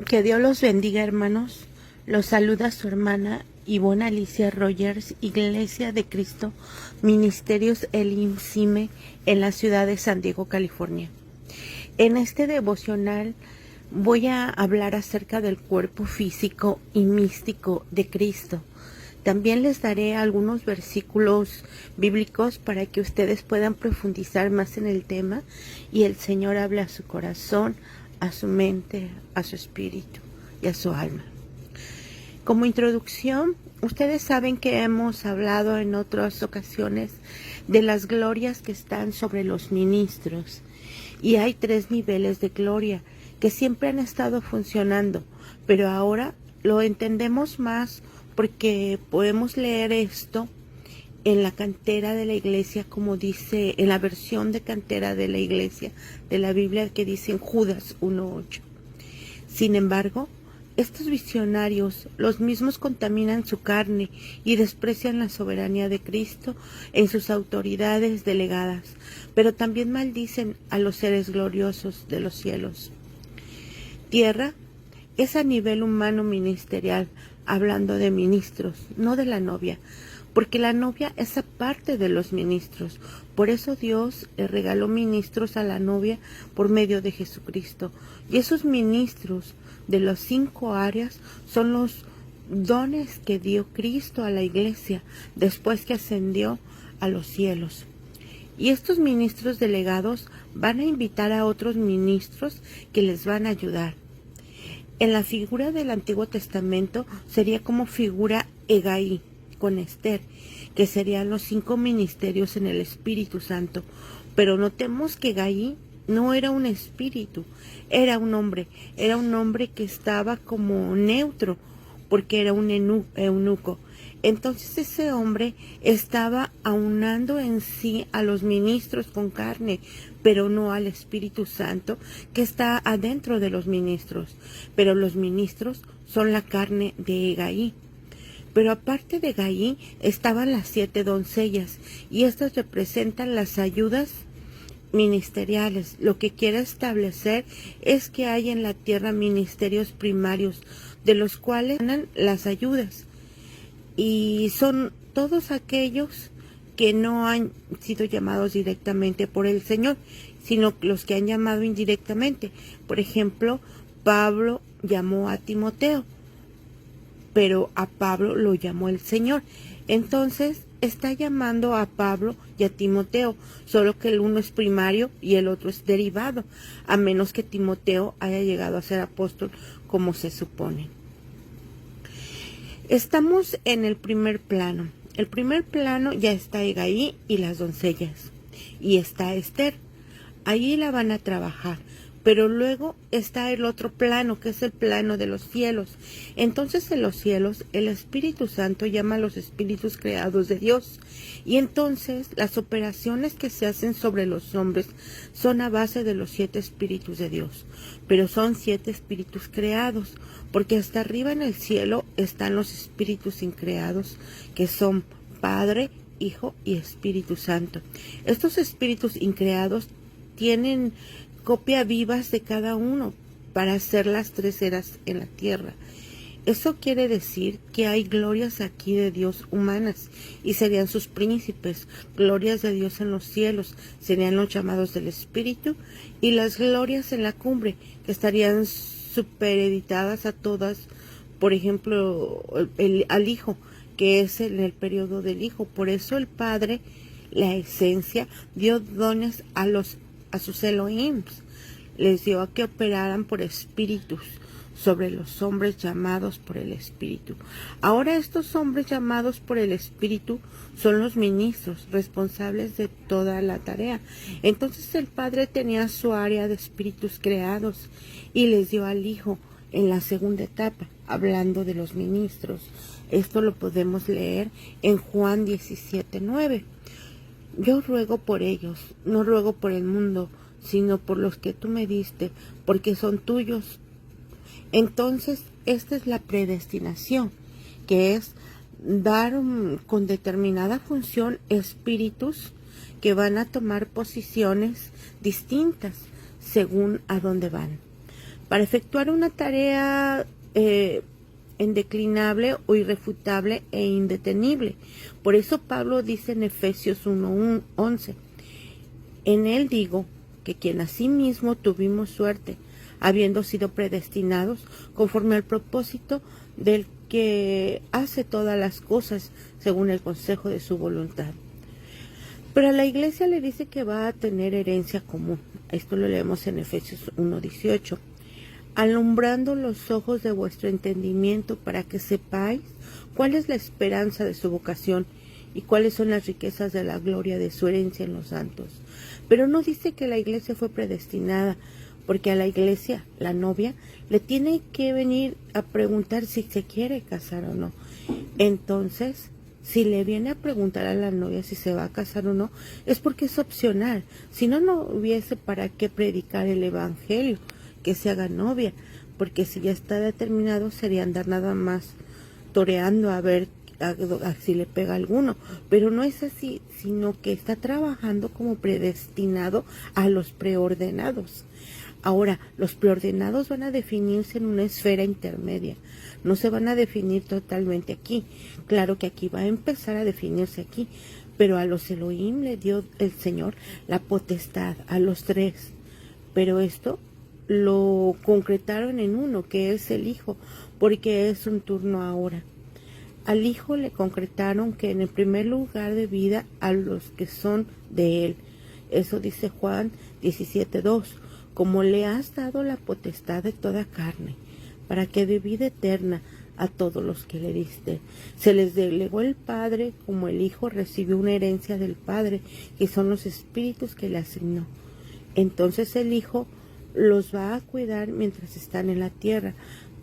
Que Dios los bendiga, hermanos. Los saluda su hermana Ivonne Alicia Rogers, Iglesia de Cristo, Ministerios Elim Sime, en la ciudad de San Diego, California. En este devocional voy a hablar acerca del cuerpo físico y místico de Cristo. También les daré algunos versículos bíblicos para que ustedes puedan profundizar más en el tema y el Señor hable a su corazón, a su mente, a su espíritu y a su alma. Como introducción, ustedes saben que hemos hablado en otras ocasiones de las glorias que están sobre los ministros. Y hay 3 niveles de gloria que siempre han estado funcionando, pero ahora lo entendemos más porque podemos leer esto en la cantera de la iglesia, como dice en la versión de cantera de la iglesia de la Biblia que dice en Judas 1:8. Sin embargo, estos visionarios, los mismos contaminan su carne y desprecian la soberanía de Cristo en sus autoridades delegadas, pero también maldicen a los seres gloriosos de los cielos. Tierra es a nivel humano ministerial, hablando de ministros, no de la novia, porque la novia es aparte de los ministros. Por eso Dios le regaló ministros a la novia por medio de Jesucristo. Y esos ministros de las 5 áreas son los dones que dio Cristo a la iglesia después que ascendió a los cielos. Y estos ministros delegados van a invitar a otros ministros que les van a ayudar. En la figura del Antiguo Testamento sería como figura Hegai con Esther, que serían los 5 ministerios en el Espíritu Santo. Pero notemos que Hegai no era un espíritu, era un hombre que estaba como neutro, porque era un eunuco. Entonces ese hombre estaba aunando en sí a los ministros con carne, pero no al Espíritu Santo que está adentro de los ministros. Pero los ministros son la carne de Hegai. Pero aparte de Hegai estaban las 7 doncellas, y estas representan las ayudas ministeriales. Lo que quiere establecer es que hay en la tierra ministerios primarios, de los cuales ganan las ayudas. Y son todos aquellos que no han sido llamados directamente por el Señor, sino los que han llamado indirectamente. Por ejemplo, Pablo llamó a Timoteo, pero a Pablo lo llamó el Señor. Entonces, está llamando a Pablo y a Timoteo, solo que el uno es primario y el otro es derivado, a menos que Timoteo haya llegado a ser apóstol como se supone. Estamos en el primer plano. El primer plano ya está Hegai y las doncellas, y está Esther. Ahí la van a trabajar. Pero luego está el otro plano, que es el plano de los cielos. Entonces en los cielos el Espíritu Santo llama a los espíritus creados de Dios. Y entonces las operaciones que se hacen sobre los hombres son a base de los 7 espíritus de Dios. Pero son 7 espíritus creados, porque hasta arriba en el cielo están los espíritus increados, que son Padre, Hijo y Espíritu Santo. Estos espíritus increados tienen copia vivas de cada uno para hacer las 3 eras en la tierra. Eso quiere decir que hay glorias aquí de Dios humanas y serían sus príncipes, glorias de Dios en los cielos, serían los llamados del Espíritu, y las glorias en la cumbre, que estarían supereditadas a todas, por ejemplo, al Hijo, que es en el periodo del Hijo. Por eso el Padre, la esencia, dio dones a sus Elohim, les dio a que operaran por espíritus sobre los hombres llamados por el Espíritu. Ahora estos hombres llamados por el Espíritu son los ministros responsables de toda la tarea. Entonces el Padre tenía su área de espíritus creados y les dio al Hijo en la segunda etapa, hablando de los ministros. Esto lo podemos leer en Juan 17:9. Yo ruego por ellos, no ruego por el mundo, sino por los que tú me diste, porque son tuyos. Entonces, esta es la predestinación, que es dar con determinada función espíritus que van a tomar posiciones distintas según a dónde van. para efectuar una tarea indeclinable o irrefutable e indetenible. Por eso Pablo dice en Efesios 1:11, en él digo que quien asimismo tuvimos suerte, habiendo sido predestinados conforme al propósito del que hace todas las cosas según el consejo de su voluntad. Pero a la iglesia le dice que va a tener herencia común. Esto lo leemos en Efesios 1:18. Alumbrando los ojos de vuestro entendimiento para que sepáis cuál es la esperanza de su vocación y cuáles son las riquezas de la gloria de su herencia en los santos. Pero no dice que la iglesia fue predestinada, porque a la iglesia, la novia, le tiene que venir a preguntar si se quiere casar o no. Entonces, si le viene a preguntar a la novia si se va a casar o no, es porque es opcional. Si no, no hubiese para qué predicar el evangelio, que se haga novia, porque si ya está determinado sería andar nada más toreando a ver a si le pega alguno, pero no es así, sino que está trabajando como predestinado a los preordenados. Ahora, los preordenados van a definirse en una esfera intermedia, no se van a definir totalmente aquí. Claro que aquí va a empezar a definirse aquí, pero a los Elohim le dio el Señor la potestad, a los tres, pero esto lo concretaron en uno, que es el Hijo, porque es un turno ahora. Al Hijo le concretaron que en el primer lugar de vida a los que son de Él. Eso dice Juan 17:2. Como le has dado la potestad de toda carne, para que dé vida eterna a todos los que le diste. Se les delegó el Padre, como el Hijo recibió una herencia del Padre, que son los espíritus que le asignó. Entonces el Hijo los va a cuidar mientras están en la tierra,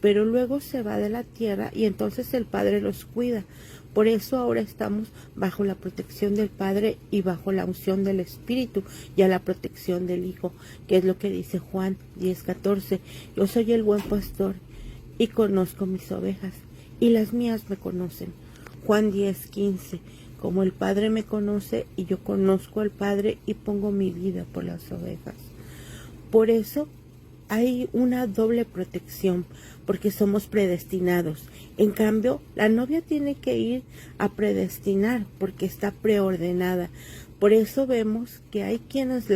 pero luego se va de la tierra y entonces el Padre los cuida. Por eso ahora estamos bajo la protección del Padre y bajo la unción del Espíritu y a la protección del Hijo, que es lo que dice Juan 10:14. Yo soy el buen pastor y conozco mis ovejas y las mías me conocen. Juan 10:15. Como el Padre me conoce y yo conozco al Padre y pongo mi vida por las ovejas. Por eso hay una doble protección, porque somos predestinados. En cambio, la novia tiene que ir a predestinar, porque está preordenada. Por eso vemos que hay quienes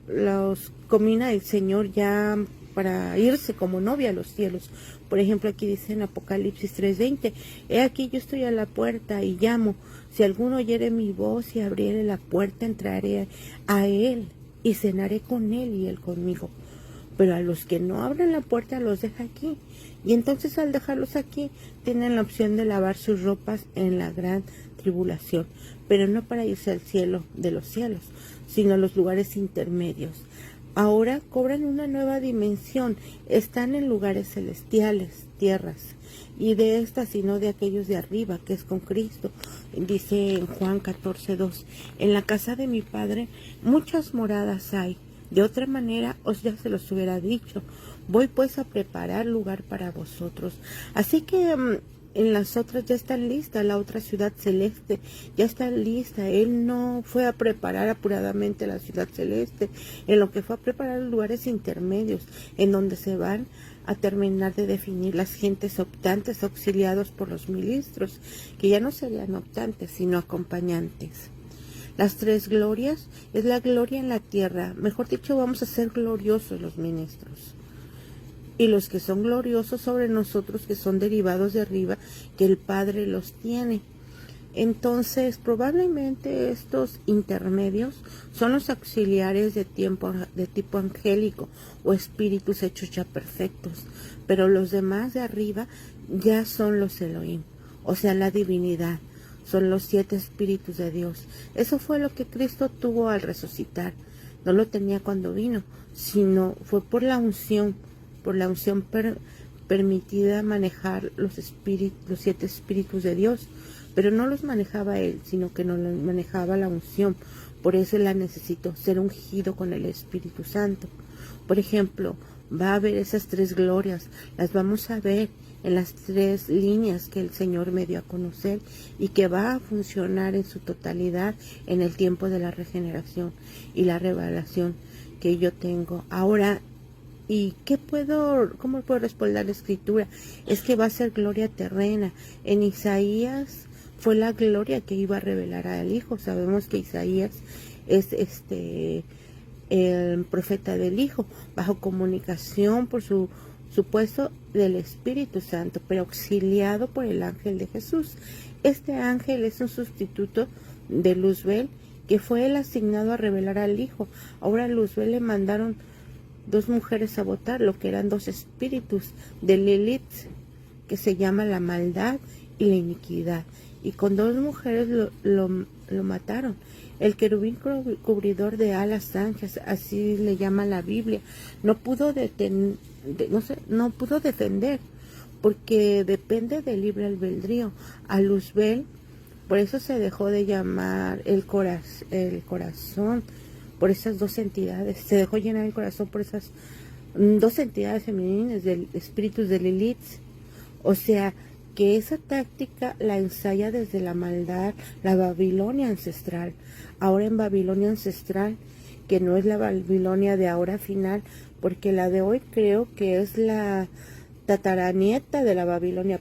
los comina el Señor ya para irse como novia a los cielos. Por ejemplo, aquí dice en Apocalipsis 3:20, he aquí yo estoy a la puerta y llamo. Si alguno oyere mi voz y abriere la puerta, entraré a él y cenaré con él y él conmigo. Pero a los que no abren la puerta los deja aquí. Y entonces al dejarlos aquí tienen la opción de lavar sus ropas en la gran tribulación, pero no para irse al cielo de los cielos, sino a los lugares intermedios. Ahora cobran una nueva dimensión, están en lugares celestiales, tierras, y de estas y no de aquellos de arriba, que es con Cristo. Dice en Juan 14:2, en la casa de mi Padre muchas moradas hay, de otra manera os ya se los hubiera dicho, voy pues a preparar lugar para vosotros. Así que en las otras ya están listas, la otra ciudad celeste ya está lista. Él no fue a preparar apuradamente la ciudad celeste, en lo que fue a preparar lugares intermedios, en donde se van a terminar de definir las gentes optantes auxiliados por los ministros, que ya no serían optantes, sino acompañantes. Las tres glorias es la gloria en la tierra, mejor dicho, vamos a ser gloriosos los ministros. Y los que son gloriosos sobre nosotros, que son derivados de arriba, que el Padre los tiene. Entonces, probablemente estos intermedios son los auxiliares de tipo angélico o espíritus hechos ya perfectos, pero los demás de arriba ya son los Elohim, o sea, la divinidad, son los 7 espíritus de Dios. Eso fue lo que Cristo tuvo al resucitar. No lo tenía cuando vino, sino fue por la unción permitida manejar los 7 espíritus de Dios, pero no los manejaba él, sino que no los manejaba la unción. Por eso la necesitó ser ungido con el Espíritu Santo. Por ejemplo, va a haber esas 3 glorias, las vamos a ver en las 3 líneas que el Señor me dio a conocer y que va a funcionar en su totalidad en el tiempo de la regeneración y la revelación que yo tengo. Ahora, ¿Y cómo puedo respaldar la escritura? Es que va a ser gloria terrena. En Isaías fue la gloria que iba a revelar al Hijo. Sabemos que Isaías es el profeta del Hijo, bajo comunicación por su supuesto del Espíritu Santo, pero auxiliado por el ángel de Jesús. Este ángel es un sustituto de Luzbel, que fue el asignado a revelar al Hijo. Ahora a Luzbel le mandaron 2 mujeres a votar, lo que eran 2 espíritus de Lilith, que se llama la maldad y la iniquidad. Y con 2 mujeres lo mataron. El querubín cubridor de alas anchas, así le llama la Biblia, no pudo defender, porque depende del libre albedrío. A Luzbel, por eso se dejó de llamar el corazón, por esas 2 entidades, se dejó llenar el corazón por esas 2 entidades femeninas, del espíritus de Lilith. O sea, que esa táctica la ensaya desde la maldad, la Babilonia ancestral. Ahora en Babilonia ancestral, que no es la Babilonia de ahora final, porque la de hoy creo que es la tataranieta de la Babilonia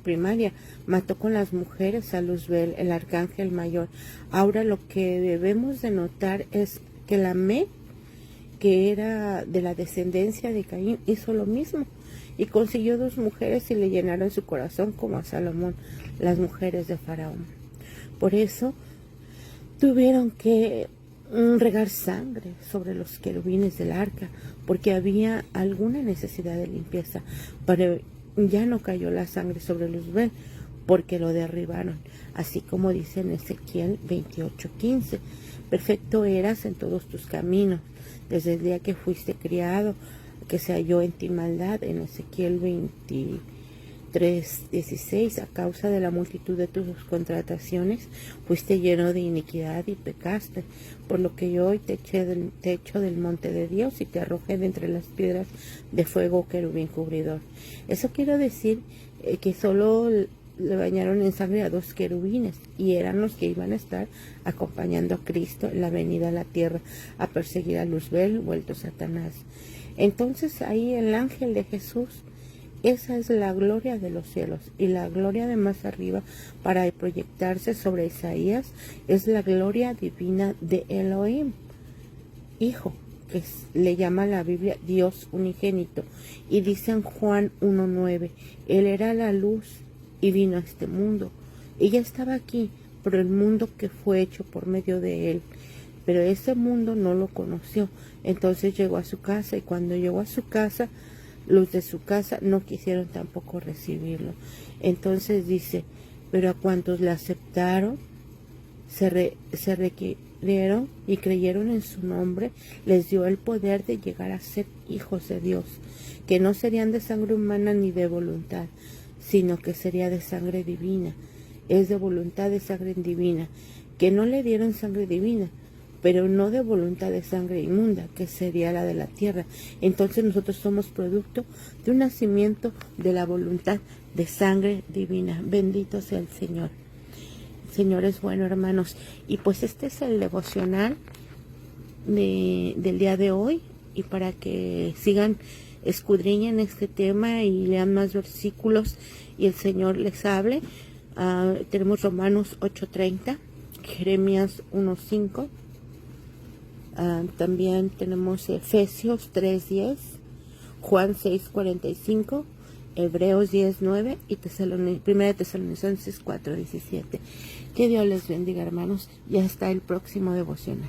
primaria, mató con las mujeres a Luzbel, el arcángel mayor. Ahora lo que debemos de notar es que Lamec, que era de la descendencia de Caín, hizo lo mismo y consiguió 2 mujeres y le llenaron su corazón como a Salomón, las mujeres de Faraón. Por eso tuvieron que regar sangre sobre los querubines del arca, porque había alguna necesidad de limpieza, pero ya no cayó la sangre sobre Luzbel, porque lo derribaron, así como dice en Ezequiel 28:15, perfecto eras en todos tus caminos, desde el día que fuiste criado, que se halló en ti maldad, en Ezequiel 23:16, a causa de la multitud de tus contrataciones, fuiste lleno de iniquidad y pecaste, por lo que yo hoy te echo del monte de Dios y te arrojé de entre las piedras de fuego, querubín cubridor. Eso quiere decir que solo le bañaron en sangre a 2 querubines, y eran los que iban a estar acompañando a Cristo en la venida a la tierra, a perseguir a Luzbel, vuelto Satanás. Entonces ahí el ángel de Jesús, esa es la gloria de los cielos, y la gloria de más arriba para proyectarse sobre Isaías es la gloria divina de Elohim, Hijo, que le llama la Biblia Dios unigénito, y dice en Juan 1:9, Él era la luz y vino a este mundo. Ella estaba aquí, pero el mundo que fue hecho por medio de Él, pero ese mundo no lo conoció. Entonces llegó a su casa, y cuando llegó a su casa, los de su casa no quisieron tampoco recibirlo. Entonces dice, pero a cuantos le aceptaron, se requirieron y creyeron en su nombre, les dio el poder de llegar a ser hijos de Dios, que no serían de sangre humana ni de voluntad, sino que sería de sangre divina. Es de voluntad de sangre divina, que no le dieron sangre divina, pero no de voluntad de sangre inmunda, que sería la de la tierra. Entonces nosotros somos producto de un nacimiento de la voluntad de sangre divina. Bendito sea el Señor. El Señor es bueno, hermanos. Y pues este es el devocional del día de hoy, y para que sigan, escudriñen este tema y lean más versículos y el Señor les hable. Tenemos Romanos 8:30, Jeremías 1:5, también tenemos Efesios 3:10, Juan 6:45, Hebreos 10:9 y 1 Tesalonicenses 4:17. Que Dios les bendiga, hermanos, y hasta el próximo devocional.